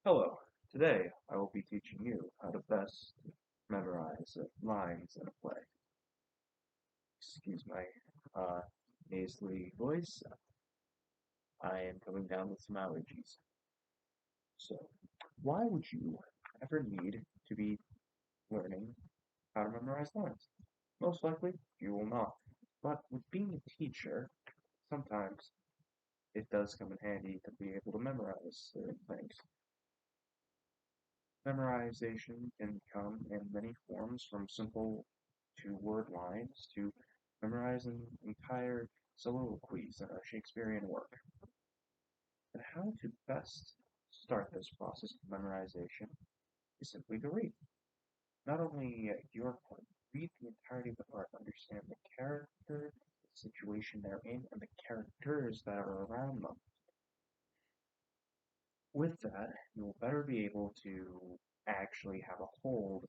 Hello, today I will be teaching you how to best memorize lines in a play. Excuse my nasally voice, I am coming down with some allergies. So, why would you ever need to be learning how to memorize lines? Most likely, you will not. But with being a teacher, sometimes it does come in handy to be able to memorize certain things. Memorization can come in many forms, from simple two-word lines to memorizing entire soliloquies in a Shakespearean work. And how to best start this process of memorization is simply to read. Not only your part, read the entirety of the part, understand the character, the situation they're in, and the characters that are around them. With that, you will better be able to actually have a hold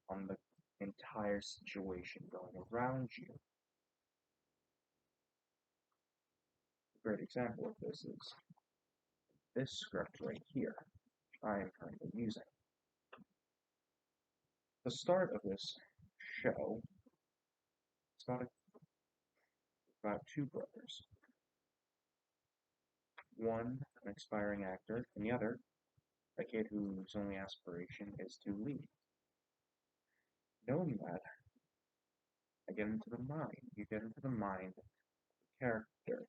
on the entire situation going around you. A great example of this is this script right here I am currently using. The start of this show is about two brothers. One, an aspiring actor, and the other, a kid whose only aspiration is to lead. Knowing that, I get into the mind. You get into the mind of the character.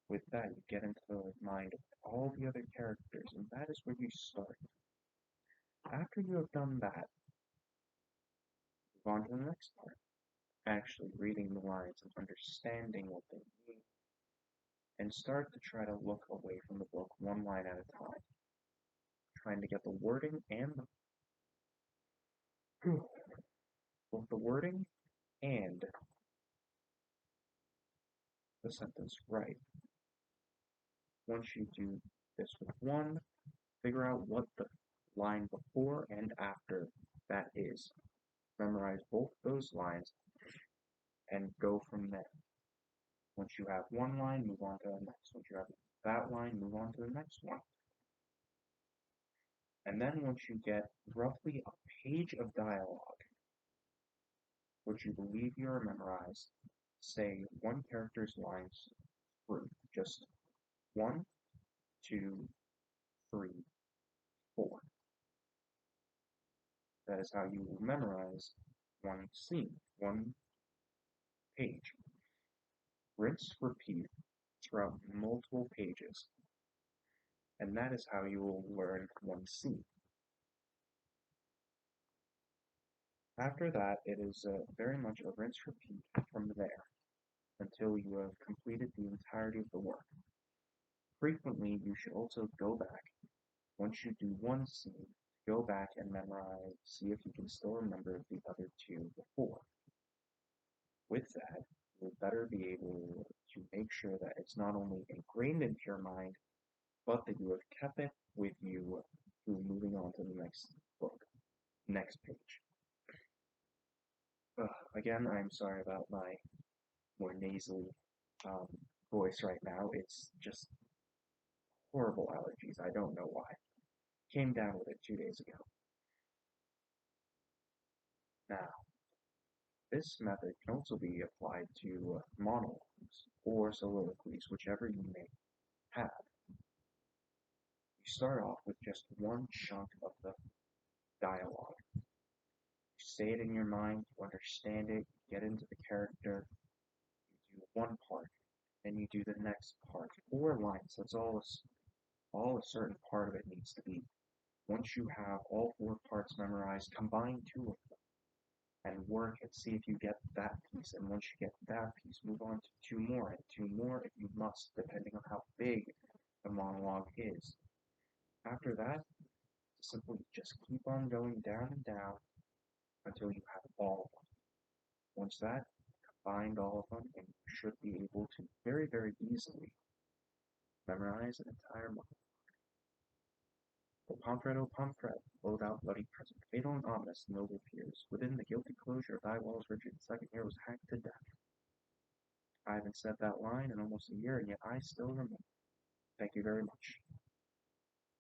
With that, you get into the mind of all the other characters, and that is where you start. After you have done that, move on to the next part. Actually reading the lines and understanding what they mean, and start to try to look away from the book one line at a time, trying to get the wording and both the wording and the sentence right. Once you do this with one, figure out what the line before and after that is. Memorize both those lines and go from there. Once you have one line, move on to the next. Once you have that line, move on to the next one. And then once you get roughly a page of dialogue, which you believe you are memorized, say one character's lines through. Just one, two, three, four. That is how you will memorize one scene, one page. Rinse, repeat throughout multiple pages, and that is how you will learn one scene. After that, it is very much a rinse, repeat from there until you have completed the entirety of the work. Frequently, you should also go back. Once you do one scene, go back and memorize, see if you can still remember the other two before. With that, you'll better be able to make sure that it's not only ingrained into your mind, but that you have kept it with you through moving on to the next book, next page. Again, I'm sorry about my more nasally um, voice right now. It's just horrible allergies. I don't know why. Came down with it 2 days ago. Now, this method can also be applied to monologues or soliloquies, whichever you may have. You start off with just one chunk of the dialogue. You say it in your mind, you understand it, you get into the character, you do one part, then you do the next part. 4 lines, that's all a certain part of it needs to be. Once you have all 4 parts memorized, combine 2 of them and work and see if you get that piece. And once you get that piece, move on to 2 more and 2 more if you must, depending on how big the monologue is. After that, simply just keep on going down and down until you have all of them. Once that, combine all of them, and you should be able to very, very easily memorize an entire monologue. O Pomfret, O Pomfret, O thou bloody present, fatal and ominous, noble peers, within the guilty closure of thy walls Richard the Second here was hacked to death. I haven't said that line in almost a year, and yet I still remember. Thank you very much.